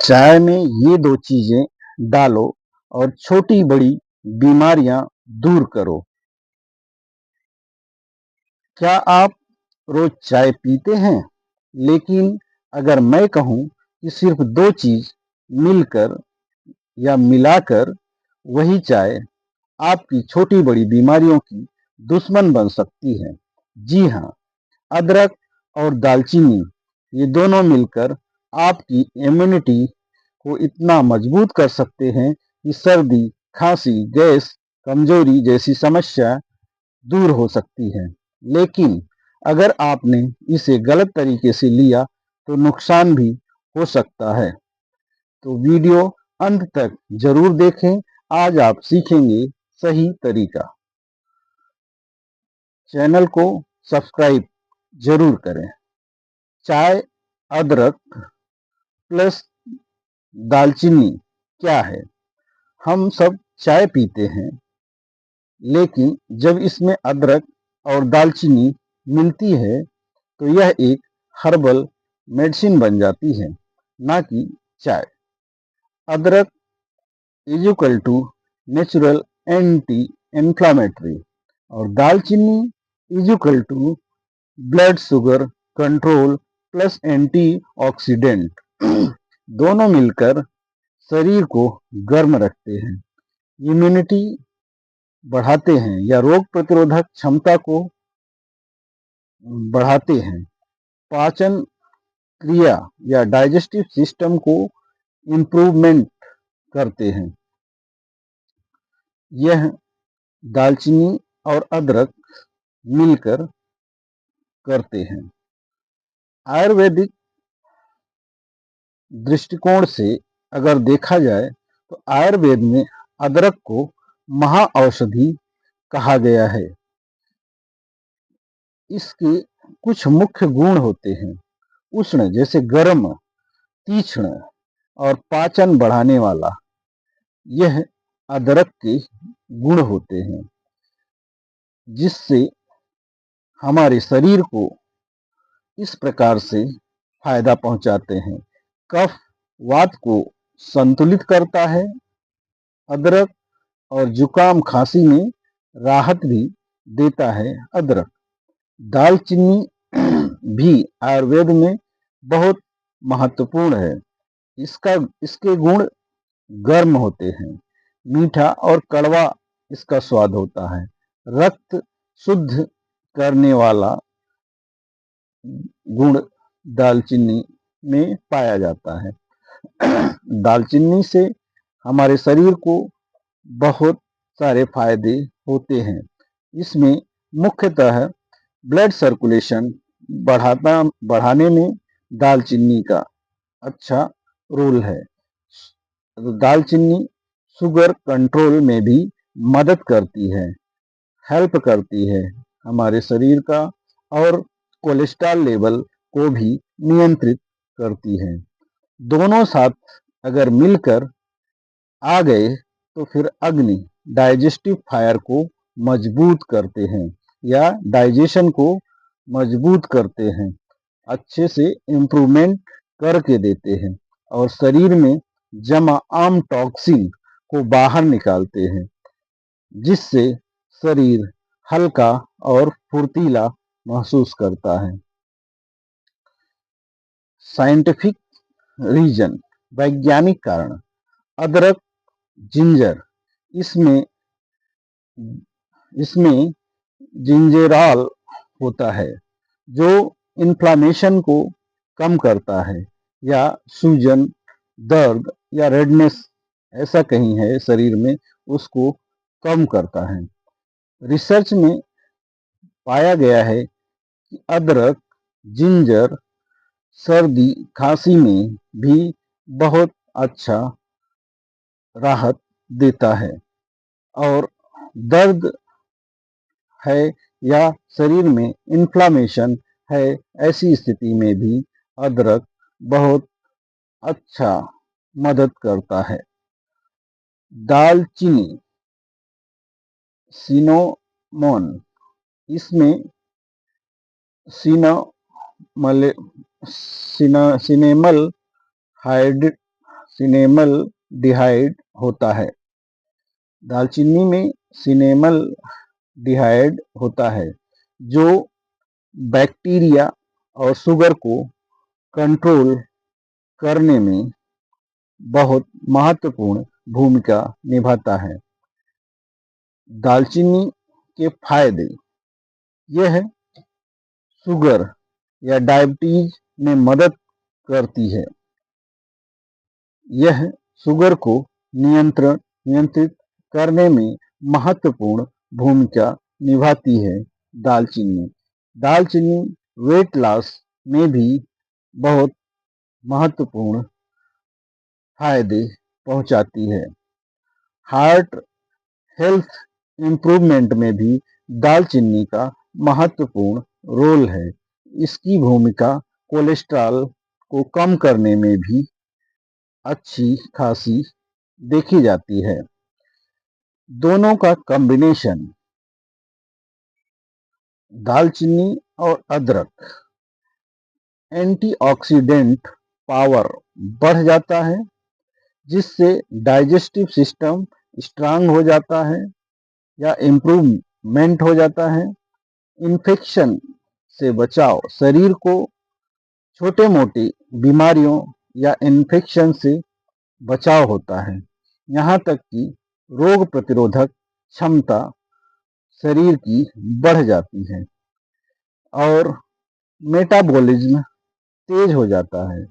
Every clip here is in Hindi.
चाय में ये दो चीजें डालो और छोटी बड़ी बीमारियां दूर करो। क्या आप रोज चाय पीते हैं? लेकिन अगर मैं कहूं कि सिर्फ दो चीज मिलकर या मिलाकर वही चाय आपकी छोटी बड़ी बीमारियों की दुश्मन बन सकती है। जी हाँ, अदरक और दालचीनी ये दोनों मिलकर आपकी इम्यूनिटी को इतना मजबूत कर सकते हैं कि सर्दी, खांसी, गैस, कमजोरी जैसी समस्या दूर हो सकती है। लेकिन अगर आपने इसे गलत तरीके से लिया तो नुकसान भी हो सकता है। तो वीडियो अंत तक जरूर देखें। आज आप सीखेंगे सही तरीका। चैनल को सब्सक्राइब जरूर करें। चाय, अदरक प्लस दालचीनी क्या है? हम सब चाय पीते हैं, लेकिन जब इसमें अदरक और दालचीनी मिलती है तो यह एक हर्बल मेडिसिन बन जाती है, ना कि चाय। अदरक is equal to natural anti inflammatory और दालचीनी is equal to blood sugar control plus antioxidant. दोनों मिलकर शरीर को गर्म रखते हैं, इम्यूनिटी बढ़ाते हैं या रोग प्रतिरोधक क्षमता को बढ़ाते हैं, पाचन क्रिया या डाइजेस्टिव सिस्टम को इम्प्रूवमेंट करते हैं। यह दालचीनी और अदरक मिलकर करते हैं। आयुर्वेदिक दृष्टिकोण से अगर देखा जाए तो आयुर्वेद में अदरक को महाऔषधि कहा गया है। इसके कुछ मुख्य गुण होते हैं। उष्ण जैसे गर्म, तीक्ष्ण और पाचन बढ़ाने वाला, यह अदरक के गुण होते हैं, जिससे हमारे शरीर को इस प्रकार से फायदा पहुंचाते हैं। कफ वात को संतुलित करता है। अदरक और जुकाम खांसी में राहत भी देता है। अदरक, दालचीनी भी आयुर्वेद में बहुत महत्वपूर्ण है। इसके गुण गर्म होते हैं, मीठा और कड़वा इसका स्वाद होता है। रक्त शुद्ध करने वाला गुण दालचीनी में पाया जाता है। दालचीनी से हमारे शरीर को बहुत सारे फायदे होते हैं। इसमें मुख्यतः ब्लड सर्कुलेशन बढ़ाने में दालचीनी का अच्छा रोल है। दालचीनी शुगर कंट्रोल में भी मदद करती है, हेल्प करती है हमारे शरीर का, और कोलेस्ट्रॉल लेवल को भी नियंत्रित करती है। दोनों साथ अगर मिलकर आ गए तो फिर अग्नि डाइजेस्टिव फायर को मजबूत करते हैं या डाइजेशन को मजबूत करते हैं, अच्छे से इम्प्रूवमेंट करके देते हैं और शरीर में जमा आम टॉक्सिन को बाहर निकालते हैं, जिससे शरीर हल्का और फुर्तीला महसूस करता है। साइंटिफिक रीजन, वैज्ञानिक कारण, अदरक, जिंजर, इसमें इसमें जिंजेरॉल होता है जो इन्फ्लामेशन को कम करता है, या सूजन, दर्द या रेडनेस ऐसा कहीं है शरीर में, उसको कम करता है। रिसर्च में पाया गया है कि अदरक, जिंजर सर्दी खांसी में भी बहुत अच्छा राहत देता है, और दर्द है या शरीर में इन्फ्लामेशन है, ऐसी स्थिति में भी अदरक बहुत अच्छा मदद करता है। दालचीनी, सिनोमोन, इसमें सिनेमल सिनेमल डिहाइड होता है। दालचीनी में सिनेमल डिहाइड होता है जो बैक्टीरिया और शुगर को कंट्रोल करने में बहुत महत्वपूर्ण भूमिका निभाता है। दालचीनी के फायदे यह शुगर या डायबिटीज में मदद करती है। यह शुगर को नियंत्रित करने में महत्वपूर्ण भूमिका निभाती है। दालचीनी दालचीनी वेट लॉस में भी बहुत महत्वपूर्ण फायदे पहुंचाती है। हार्ट हेल्थ इम्प्रूवमेंट में भी दालचीनी का महत्वपूर्ण रोल है। इसकी भूमिका कोलेस्ट्रॉल को कम करने में भी अच्छी खासी देखी जाती है। दोनों का कॉम्बिनेशन दालचीनी और अदरक एंटीऑक्सीडेंट पावर बढ़ जाता है जिससे डाइजेस्टिव सिस्टम स्ट्रांग हो जाता है या इम्प्रूवमेंट हो जाता है। इन्फेक्शन से बचाव शरीर को छोटे मोटी बीमारियों या इन्फेक्शन से बचाव होता है। यहाँ तक कि रोग प्रतिरोधक क्षमता शरीर की बढ़ जाती है और मेटाबॉलिज्म तेज हो जाता है।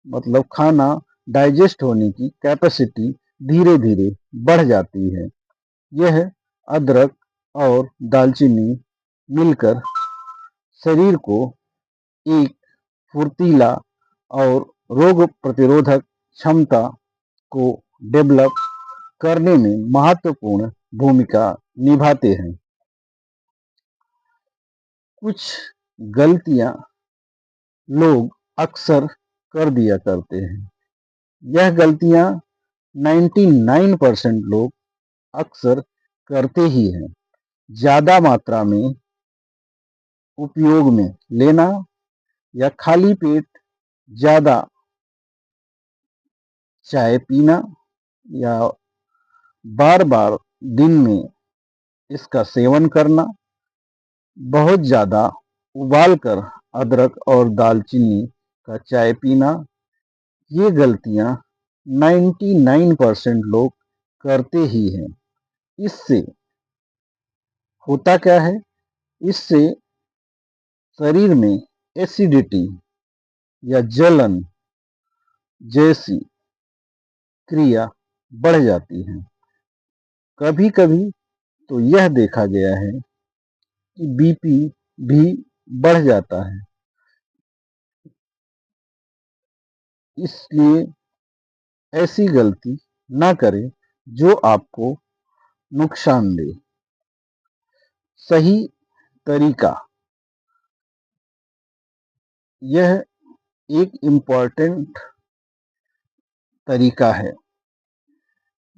मतलब खाना डाइजेस्ट होने की कैपेसिटी धीरे धीरे बढ़ जाती है। यह अदरक और दालचीनी मिलकर शरीर को एक फुर्तीला और रोग प्रतिरोधक क्षमता को डेवलप करने में महत्वपूर्ण भूमिका निभाते हैं। कुछ गलतियां लोग अक्सर कर दिया करते हैं। यह गलतियां 99% लोग अक्सर करते ही हैं। ज्यादा मात्रा में उपयोग में लेना या खाली पेट ज्यादा चाय पीना या बार बार दिन में इसका सेवन करना, बहुत ज़्यादा उबालकर अदरक और दालचीनी का चाय पीना, ये गलतियां 99% लोग करते ही हैं। इससे होता क्या है? इससे शरीर में एसिडिटी या जलन जैसी क्रिया बढ़ जाती है। कभी कभी तो यह देखा गया है कि बीपी भी बढ़ जाता है। इसलिए ऐसी गलती ना करें जो आपको नुकसान दे। सही तरीका यह एक इम्पॉर्टेंट तरीका है।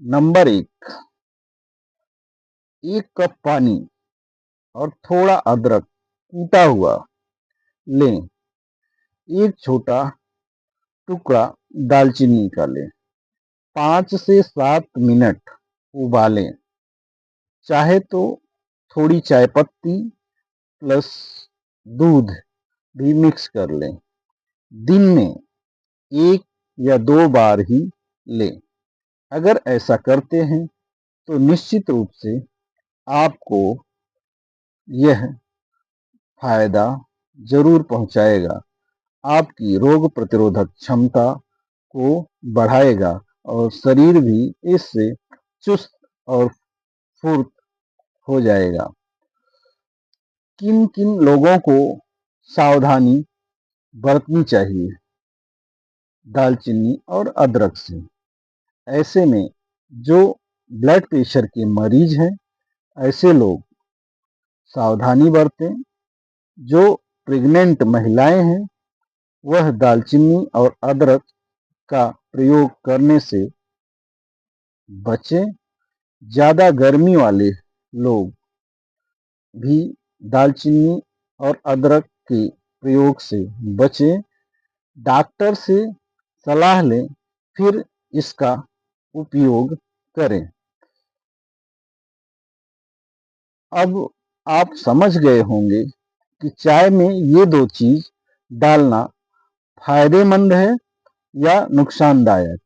नंबर 1 कप पानी और थोड़ा अदरक कूटा हुआ लें। एक छोटा टुकड़ा दालचीनी का लें। 5 से 7 मिनट उबालें। चाहे तो थोड़ी चाय पत्ती प्लस दूध भी मिक्स कर लें। दिन में 1 या 2 बार ही लें। अगर ऐसा करते हैं तो निश्चित रूप से आपको यह फायदा जरूर पहुंचाएगा। आपकी रोग प्रतिरोधक क्षमता को बढ़ाएगा और शरीर भी इससे चुस्त और फुर्त हो जाएगा। किन किन लोगों को सावधानी बरतनी चाहिए दालचीनी और अदरक से? ऐसे में जो ब्लड प्रेशर के मरीज हैं, ऐसे लोग सावधानी बरतें। जो प्रेग्नेंट महिलाएं हैं वह दालचीनी और अदरक का प्रयोग करने से बचें। ज़्यादा गर्मी वाले लोग भी दालचीनी और अदरक के प्रयोग से बचें। डॉक्टर से सलाह लें, फिर इसका उपयोग करें। अब आप समझ गए होंगे कि चाय में ये 2 चीज डालना फायदेमंद है या नुकसानदायक।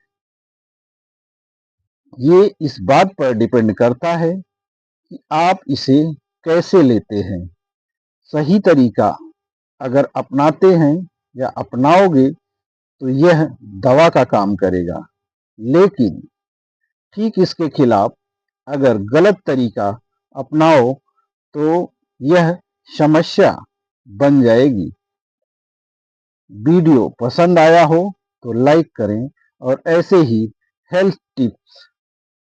ये इस बात पर डिपेंड करता है कि आप इसे कैसे लेते हैं। सही तरीका अगर अपनाते हैं या अपनाओगे तो यह दवा का काम करेगा, लेकिन ठीक इसके खिलाफ अगर गलत तरीका अपनाओ तो यह समस्या बन जाएगी। वीडियो पसंद आया हो तो लाइक करें और ऐसे ही हेल्थ टिप्स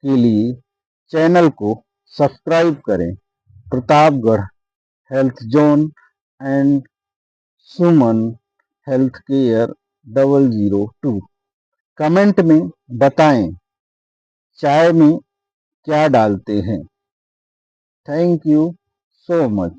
के लिए चैनल को सब्सक्राइब करें। Pratapgarh health zone and Suman health care 002। Comment में बताएं चाय में क्या डालते हैं। Thank you so much.